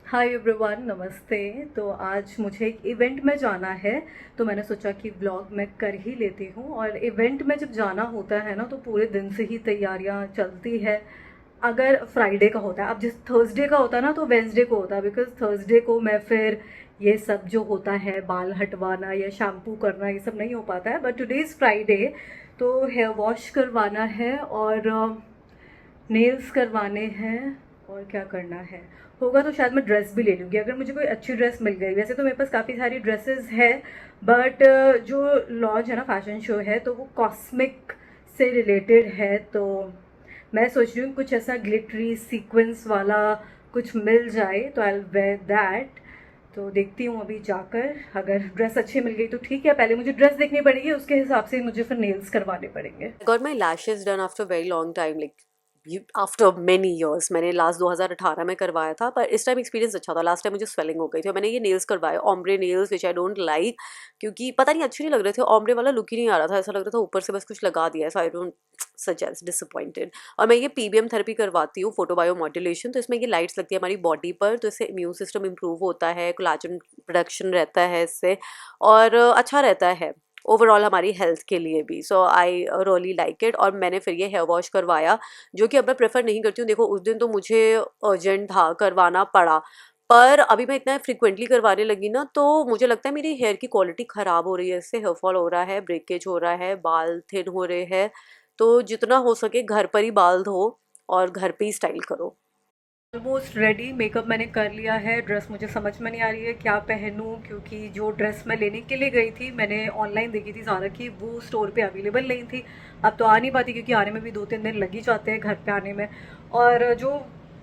Hi everyone, नमस्ते। तो आज मुझे एक इवेंट में जाना है, तो मैंने सोचा कि व्लॉग मैं कर ही लेती हूँ। और इवेंट में जब जाना होता है ना, तो पूरे दिन से ही तैयारियाँ चलती है। अगर फ्राइडे का होता है, अब जिस थर्सडे का होता है ना, तो वेंसडे को होता है, बिकॉज थर्सडे को मैं फिर ये सब जो होता है बाल हटवाना या शैम्पू करना, ये सब नहीं हो पाता है। बट टुडे इज़ फ्राइडे, तो हेयर वॉश करवाना है और नेल्स करवाने हैं। और क्या करना है, होगा तो शायद मैं ड्रेस भी ले लूँगी, अगर मुझे कोई अच्छी ड्रेस मिल गई। वैसे तो मेरे पास काफ़ी सारी ड्रेसेस है, बट जो लॉन्च है ना, फैशन शो है, तो वो कॉस्मिक से रिलेटेड है। तो मैं सोच रही हूँ कुछ ऐसा ग्लिटरी सीक्वेंस वाला कुछ मिल जाए तो आई विल वेयर दैट। तो देखती हूँ अभी जाकर, अगर ड्रेस अच्छी मिल गई तो ठीक है। पहले मुझे ड्रेस देखनी पड़ेगी, उसके हिसाब से मुझे फिर नेल्स करवाने पड़ेंगे। I got my lashes done after a very long time, like after many years. मैंने लास्ट 2018 में करवाया था, पर इस टाइम एक्सपीरियंस अच्छा था। लास्ट टाइम मुझे स्वेलिंग हो गई थी और मैंने ये नेल्स करवाए, ombre nails, which I don't like, क्योंकि पता नहीं अच्छे नहीं लग रहे थे। ऑम्ब्रे वाला लुक ही नहीं आ रहा था, ऐसा लग रहा था ऊपर से बस कुछ लगा दिया है। So I don't suggest, disappointed. और मैं ये पीबीएम थेरेपी करवाती हूँ, फोटो बायो मॉड्यूलेशन। तो इसमें ये लाइट्स लगती है हमारी बॉडी पर, तो इससे इम्यून सिस्टम इंप्रूव होता है, कोलाजन प्रोडक्शन रहता है इससे, और अच्छा रहता है ओवरऑल हमारी हेल्थ के लिए भी। सो आई रियली लाइक इट। और मैंने फिर ये हेयर वॉश करवाया, जो कि अब मैं प्रेफर नहीं करती हूँ। देखो, उस दिन तो मुझे अर्जेंट था, करवाना पड़ा, पर अभी मैं इतना फ्रिक्वेंटली करवाने लगी ना, तो मुझे लगता है मेरी हेयर की क्वालिटी ख़राब हो रही है। इससे हेयर फॉल हो रहा है, ब्रेकेज हो रहा है, बाल थिन हो रहे हैं। तो जितना हो सके घर पर ही बाल धो और घर पे ही स्टाइल करो। ऑलमोस्ट रेडी, मेकअप मैंने कर लिया है। ड्रेस मुझे समझ में नहीं आ रही है क्या पहनूं, क्योंकि जो ड्रेस मैं लेने के लिए गई थी, मैंने ऑनलाइन देखी थी ज़ारा की, वो स्टोर पे अवेलेबल नहीं थी। अब तो आ नहीं पाती, क्योंकि आने में भी 2-3 दिन लग ही जाते हैं घर पे आने में। और जो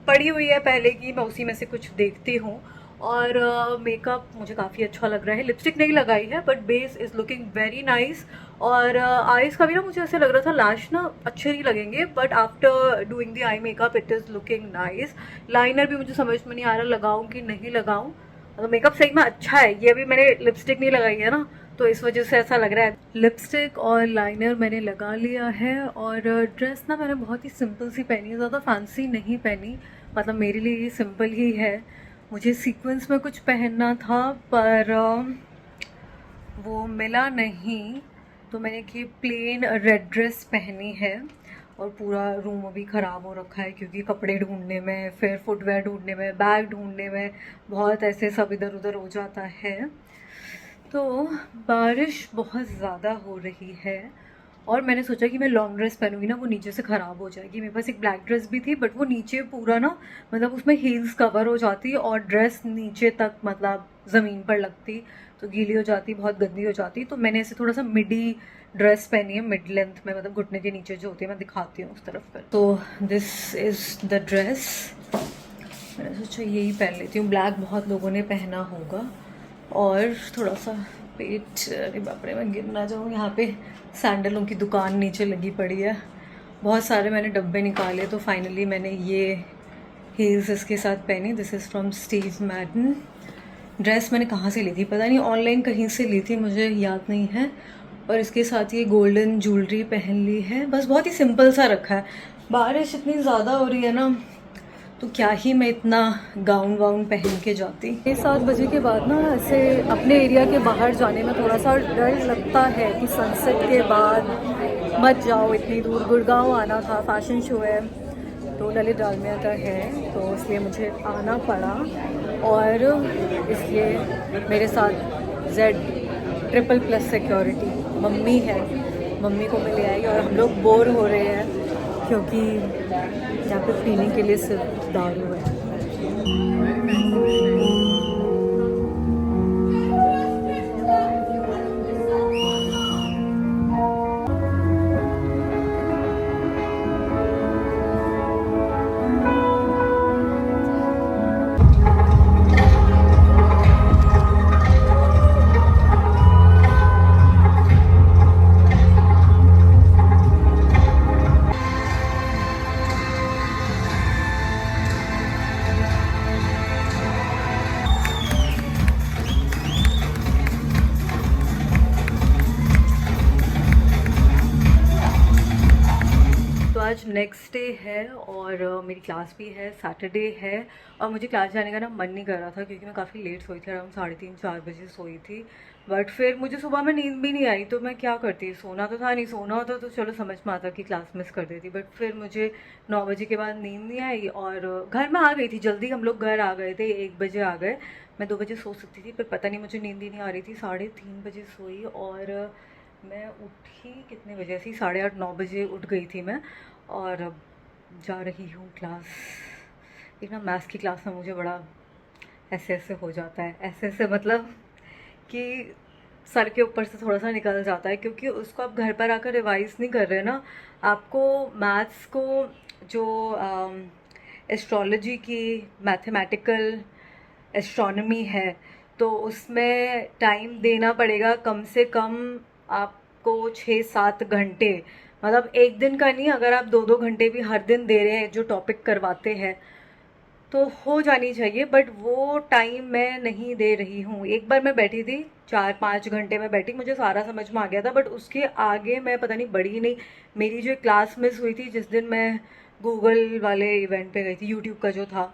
पड़ी हुई है पहले की, मैं उसी में से कुछ देखती हूँ। और मेकअप मुझे काफ़ी अच्छा लग रहा है। लिपस्टिक नहीं लगाई है, but base is looking very nice. और आईज़ का भी ना, मुझे ऐसे लग रहा था लैश ना अच्छे नहीं लगेंगे, but after doing the eye makeup it is looking nice. Liner भी मुझे समझ में नहीं आ रहा लगाऊं कि नहीं लगाऊं। तो मेकअप सही में अच्छा है। ये अभी मैंने लिपस्टिक नहीं लगाई है ना, तो इस वजह से ऐसा लग रहा है। लिपस्टिक और लाइनर मैंने लगा लिया है। और ड्रेस ना मैंने बहुत ही सिंपल सी पहनी है, ज़्यादा फैंसी नहीं पहनी, मतलब मेरे लिए ये सिंपल ही है। मुझे सीक्वेंस में कुछ पहनना था, पर वो मिला नहीं, तो मैंने कि प्लेन रेड ड्रेस पहनी है। और पूरा रूम अभी ख़राब हो रखा है, क्योंकि कपड़े ढूंढने में, फिर फुटवेयर ढूंढने में, बैग ढूंढने में बहुत ऐसे सब इधर उधर हो जाता है। तो बारिश बहुत ज़्यादा हो रही है, और मैंने सोचा कि मैं लॉन्ग ड्रेस पहनूंगी ना, वो नीचे से ख़राब हो जाएगी। मेरे पास एक ब्लैक ड्रेस भी थी, बट वो नीचे पूरा ना, मतलब उसमें हील्स कवर हो जाती और ड्रेस नीचे तक मतलब ज़मीन पर लगती, तो गीली हो जाती, बहुत गंदी हो जाती। तो मैंने ऐसे थोड़ा सा मिडी ड्रेस पहनी है, मिड लेंथ में, मतलब घुटने के नीचे जो होती है, मैं दिखाती हूँ उस तरफ पर। तो दिस इज़ द ड्रेस। मैंने सोचा यही पहन लेती हूँ, ब्लैक बहुत लोगों ने पहना होगा। और थोड़ा सा पेट, अरे बाप रे मैं गिर ना जाऊँ। यहाँ पे सैंडलों की दुकान नीचे लगी पड़ी है, बहुत सारे मैंने डब्बे निकाले, तो फाइनली मैंने ये हील्स इसके साथ पहनी। This is from Steve मैडन। Dress मैंने कहाँ से ली थी पता नहीं, ऑनलाइन कहीं से ली थी, मुझे याद नहीं है। और इसके साथ ये गोल्डन ज्वेलरी पहन ली है, बस बहुत ही सिंपल सा रखा है। बारिश इतनी ज़्यादा हो रही है ना, तो क्या ही मैं इतना गाउन वाउन पहन के जाती। 7 बजे के बाद ना ऐसे अपने एरिया के बाहर जाने में थोड़ा सा डर लगता है कि सनसेट के बाद मत जाओ इतनी दूर। गुड़गांव आना था, फैशन शो है, तो ललित डालमिया का है, तो इसलिए मुझे आना पड़ा। और इसलिए मेरे साथ Z++ सिक्योरिटी मम्मी है, मम्मी को मैं ले आई। और हम लोग बोर हो रहे हैं, क्योंकि यहाँ पे पीने के लिए सिर्फ दारू है। नेक्स्ट डे है और मेरी क्लास भी है, सैटरडे है। और मुझे क्लास जाने का ना मन नहीं कर रहा था क्योंकि मैं काफ़ी लेट सोई थी, अराउंड 3:30-4 बजे सोई थी। बट फिर मुझे सुबह में नींद भी नहीं आई, तो मैं क्या करती, सोना तो था नहीं, सोना होता तो चलो समझ में आता कि क्लास मिस कर देती। बट फिर मुझे 9 बजे के बाद नींद नहीं आई और घर में आ गई थी जल्दी, हम लोग घर आ गए थे, 1 बजे आ गए। मैं 2 बजे सो सकती थी पर पता नहीं मुझे नींद ही नहीं आ रही थी। 3:30 बजे सोई और मैं उठी कितने बजे ऐसी 8:30-9 बजे उठ गई थी मैं। और अब जा रही हूँ क्लास। एक ना मैथ्स की क्लास में मुझे बड़ा ऐसे ऐसे हो जाता है, ऐसे ऐसे मतलब कि सर के ऊपर से थोड़ा सा निकल जाता है, क्योंकि उसको आप घर पर आकर रिवाइज नहीं कर रहे ना। आपको मैथ्स को जो एस्ट्रोलॉजी की मैथमेटिकल एस्ट्रोनॉमी है, तो उसमें टाइम देना पड़ेगा कम से कम आपको 6-7 घंटे। मतलब एक दिन का नहीं, अगर आप 2-2 घंटे भी हर दिन दे रहे हैं जो टॉपिक करवाते हैं तो हो जानी चाहिए। बट वो टाइम मैं नहीं दे रही हूँ। एक बार मैं बैठी थी 4-5 घंटे में बैठी, मुझे सारा समझ में आ गया था, बट उसके आगे मैं पता नहीं बढ़ी नहीं। मेरी जो क्लास मिस हुई थी जिस दिन मैं गूगल वाले इवेंट पे गई थी, यूट्यूब का जो था,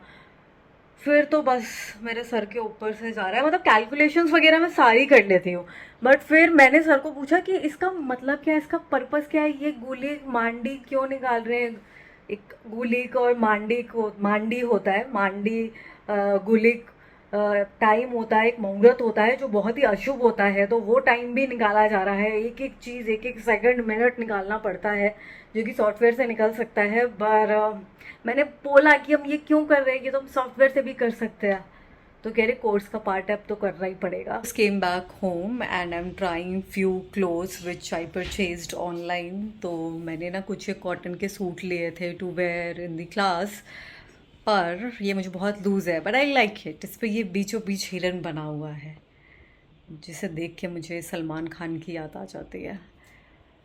फिर तो बस मेरे सर के ऊपर से जा रहा है। मतलब कैलकुलेशंस वगैरह मैं सारी कर लेती हूँ, बट फिर मैंने सर को पूछा कि इसका मतलब क्या है, इसका पर्पस क्या है, ये गुलिक मांडी क्यों निकाल रहे हैं। एक गुलिक और मांडी को, मांडी होता है, मांडी गुलिक टाइम होता है, एक मुहूर्त होता है जो बहुत ही अशुभ होता है, तो वो टाइम भी निकाला जा रहा है। एक एक चीज़, एक एक सेकंड मिनट निकालना पड़ता है जो कि सॉफ्टवेयर से निकल सकता है। पर मैंने बोला कि हम ये क्यों कर रहे हैं, ये तो हम सॉफ्टवेयर से भी कर सकते हैं। तो कह रहे कोर्स का पार्ट है, अब तो करना ही पड़ेगा। Came back home and I am trying few clothes which I purchased online. तो मैंने ना कुछ कॉटन के सूट लिए थे to wear in the class, पर ये मुझे बहुत लूज़ है, बट आई लाइक इट। इस पर ये बीचों बीच हिरन बना हुआ है जिसे देख के मुझे सलमान खान की याद आ जाती है।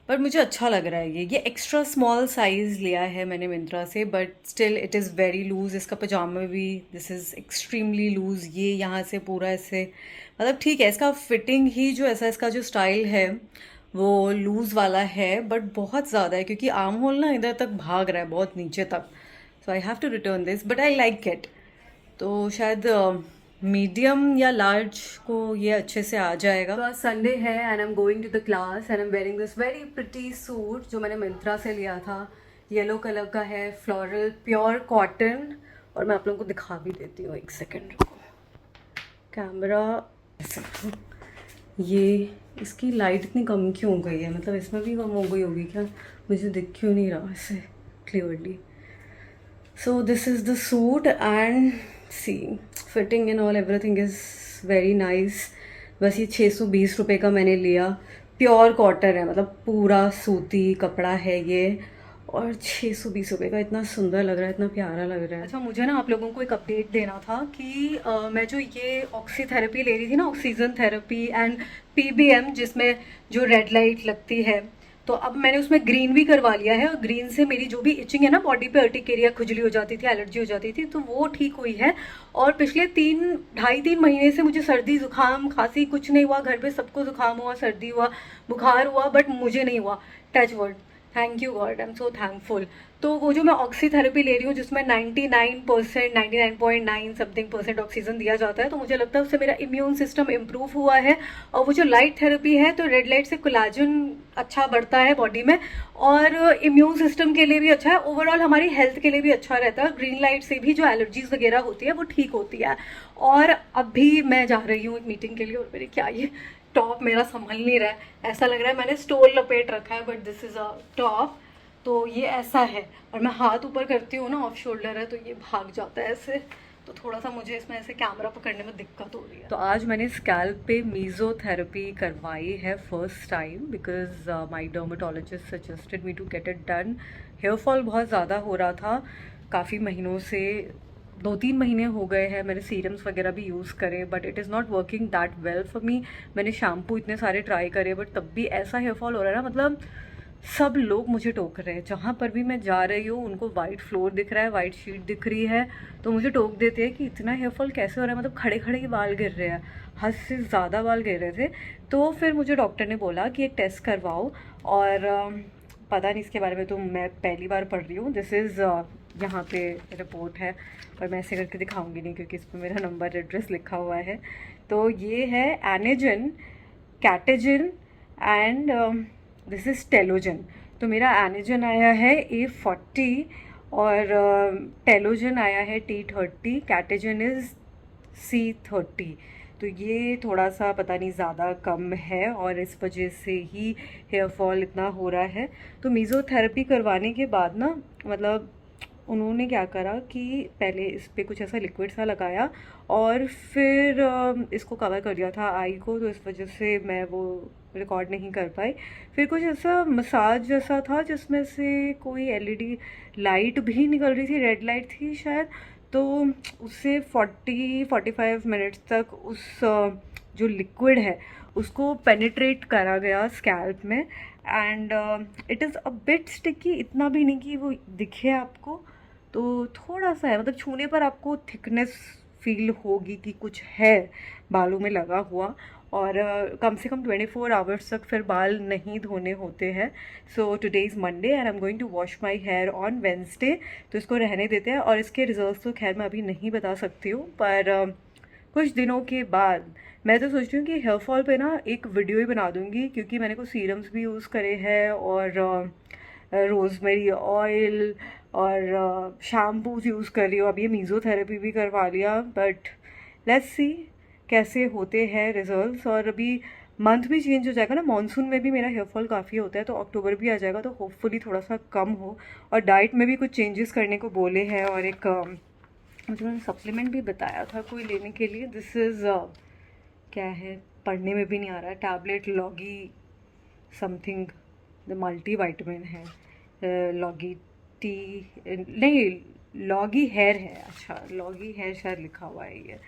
पर मुझे अच्छा लग रहा है ये एक्स्ट्रा स्मॉल साइज़ लिया है मैंने मिंत्रा से, but still it is very loose. इसका पजामा भी दिस इज़ एक्सट्रीमली लूज़। ये यहाँ से पूरा ऐसे, मतलब ठीक है, इसका फिटिंग ही जो ऐसा, इसका जो स्टाइल है वो लूज़ वाला है, बट बहुत ज़्यादा है क्योंकि आर्म होल ना इधर तक भाग रहा है, बहुत नीचे तक। So I have to return this, but I like it. तो शायद मीडियम या लार्ज को ये अच्छे से आ जाएगा। तो आज संडे है and I am going to the class and I am wearing this very pretty suit जो मैंने मिंत्रा से लिया था। येलो कलर का है, फ्लोरल प्योर कॉटन। और मैं आप लोगों को दिखा भी देती हूँ, एक सेकेंड रुको, कैमरा। ये इसकी लाइट इतनी कम क्यों हो गई है, मतलब इसमें भी कम हो गई होगी क्या, मुझे दिख क्यों नहीं रहा ऐसे clearly. So this is the suit and see fitting and all everything is very nice। बस ये 620 रुपये का मैंने लिया, प्योर कॉटन है, मतलब पूरा सूती कपड़ा है ये, और 620 रुपये का। इतना सुंदर लग रहा है, इतना प्यारा लग रहा है। अच्छा, मुझे ना आप लोगों को एक अपडेट देना था कि मैं जो ये ऑक्सी थेरेपी ले रही थी ना, ऑक्सीजन थेरेपी एंड PBM, जिसमें जो रेड लाइट लगती है, तो अब मैंने उसमें ग्रीन भी करवा लिया है। और ग्रीन से मेरी जो भी इचिंग है ना बॉडी पे, अर्टिकेरिया, खुजली हो जाती थी, एलर्जी हो जाती थी, तो वो ठीक हुई है। और पिछले 2.5-3 महीने से मुझे सर्दी जुकाम खांसी कुछ नहीं हुआ। घर पे सबको जुकाम हुआ, सर्दी हुआ, बुखार हुआ, बट मुझे नहीं हुआ। Touch word, thank you God, I am so thankful. तो वो जो मैं ऑक्सी थेरेपी ले रही हूँ जिसमें 99%, 99.9 समथिंग % ऑक्सीजन दिया जाता है, तो मुझे लगता है उससे मेरा इम्यून सिस्टम इम्प्रूव हुआ है। और वो जो लाइट थेरेपी है, तो रेड लाइट से कोलाजन अच्छा बढ़ता है बॉडी में, और इम्यून सिस्टम के लिए भी अच्छा है, ओवरऑल हमारी हेल्थ के लिए भी अच्छा रहता है। ग्रीन लाइट से भी जो एलर्जीज वगैरह होती है वो ठीक होती है। और अभी मैं जा रही हूँ एक मीटिंग के लिए, और मेरे क्या ये टॉप मेरा संभल नहीं रहा है, ऐसा लग रहा है मैंने स्टोल लपेट रखा है, but this is a top. तो ये ऐसा है, और मैं हाथ ऊपर करती हूँ ना, ऑफ शोल्डर है, तो ये भाग जाता है ऐसे, तो थोड़ा सा मुझे इसमें ऐसे कैमरा पकड़ने में दिक्कत हो रही है। तो आज मैंने स्कैल्प पे मीज़ोथेरेपी करवाई है first time, because my dermatologist suggested me to get it done. Hair fall बहुत ज़्यादा हो रहा था काफ़ी महीनों से, 2-3 महीने हो गए हैं। मैंने सीरम्स वगैरह भी यूज़ करे, but it is not working that well for me. मैंने शैम्पू इतने सारे ट्राई करे, बट तब भी ऐसा हेयर फॉल हो रहा है ना, मतलब सब लोग मुझे टोक रहे हैं। जहाँ पर भी मैं जा रही हूँ उनको वाइट फ्लोर दिख रहा है, वाइट शीट दिख रही है, तो मुझे टोक देते हैं कि इतना हेयर फॉल कैसे हो रहा है, मतलब खड़े खड़े ही बाल गिर रहे हैं, हद से ज़्यादा बाल गिर रहे थे। तो फिर मुझे डॉक्टर ने बोला कि एक टेस्ट करवाओ, और पता नहीं इसके बारे में, तो मैं पहली बार पढ़ रही हूँ। दिस इज़ यहाँ पे रिपोर्ट है, और मैं ऐसे करके दिखाऊंगी नहीं क्योंकि इस पर मेरा नंबर एड्रेस लिखा हुआ है। तो ये है anagen, catagen and this is telogen. तो मेरा एनेजन आया है A40 और टेलोजन आया है T30, कैटेजन इज़ C30। तो ये थोड़ा सा पता नहीं ज़्यादा कम है और इस वजह से ही हेयर फॉल इतना हो रहा है। तो मीज़ोथेरेपी करवाने के बाद ना, मतलब उन्होंने क्या करा कि पहले इस पे कुछ ऐसा लिक्विड सा लगाया और फिर इसको कवर कर दिया था आई को, तो इस वजह से मैं वो रिकॉर्ड नहीं कर पाई। फिर कुछ ऐसा मसाज जैसा था जिसमें से कोई एलईडी लाइट भी निकल रही थी, रेड लाइट थी शायद। तो उससे 40-45 मिनट्स तक उस जो लिक्विड है उसको पेनिट्रेट करा गया स्कैल्प में। And it is a bit sticky, इतना भी नहीं कि वो दिखे आपको, तो थोड़ा सा है, मतलब छूने पर आपको थिकनेस फील होगी कि कुछ है बालों में लगा हुआ। और कम से कम 24 आवर्स तक फिर बाल नहीं धोने होते हैं। So today is Monday and I am going to wash my hair on Wednesday. तो इसको रहने देते हैं, और इसके रिजल्ट्स तो खैर मैं अभी नहीं बता सकती हूँ, पर कुछ दिनों के बाद मैं तो सोच रही हूँ कि हेयर फॉल पे ना एक वीडियो ही बना दूँगी, क्योंकि मैंने कुछ सीरम्स भी यूज़ करे हैं और रोज़मेरी ऑयल और शैम्पूज यूज़ कर रही हूँ। अब ये मीज़ोथेरेपी भी करवा लिया, बट लेट्स सी कैसे होते हैं रिजल्ट्स। और अभी मंथ भी चेंज हो जाएगा ना, मानसून में भी मेरा हेयर फॉल काफ़ी होता है, तो अक्टूबर भी आ जाएगा, तो होपफुली थोड़ा सा कम हो। और डाइट में भी कुछ चेंजेस करने को बोले हैं, और एक मुझे उन्होंने सप्लीमेंट भी बताया था कोई लेने के लिए। दिस इज़ क्या है, पढ़ने में भी नहीं आ रहा है, tablet Loggy something, the multi vitamin है, लॉगी टी, नहीं लॉगी हेयर है, अच्छा लॉगी हेयर शायद लिखा हुआ है ये।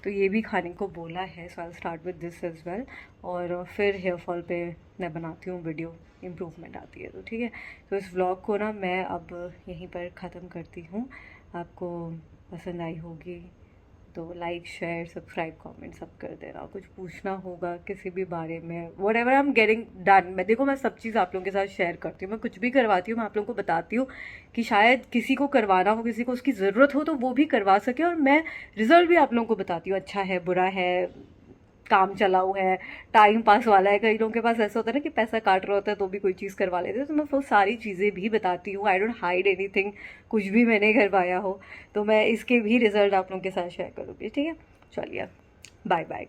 तो ये भी खाने को बोला है, so I start with this as well. और फिर हेयर फॉल पे मैं बनाती हूँ वीडियो, इम्प्रूवमेंट आती है तो ठीक है। तो इस व्लॉग को ना मैं अब यहीं पर ख़त्म करती हूँ। आपको पसंद आई होगी तो लाइक शेयर सब्सक्राइब कमेंट सब कर देना। कुछ पूछना होगा किसी भी बारे में, what ever I am getting done, मैं देखो मैं सब चीज़ आप लोगों के साथ शेयर करती हूँ। मैं कुछ भी करवाती हूँ मैं आप लोगों को बताती हूँ कि शायद किसी को करवाना हो, किसी को उसकी ज़रूरत हो तो वो भी करवा सके, और मैं रिजल्ट भी आप लोगों को बताती हूँ, अच्छा है बुरा है, काम चलाऊ है, टाइम पास वाला है। कई लोगों के पास ऐसा होता है ना कि पैसा काट रहा होता है तो भी कोई चीज़ करवा लेते हैं, तो मैं वो सारी चीज़ें भी बताती हूँ। आई डोंट हाइड एनीथिंग, कुछ भी मैंने करवाया हो तो मैं इसके भी रिजल्ट आप लोगों के साथ शेयर करूँगी, ठीक है। चलिए बाय बाय।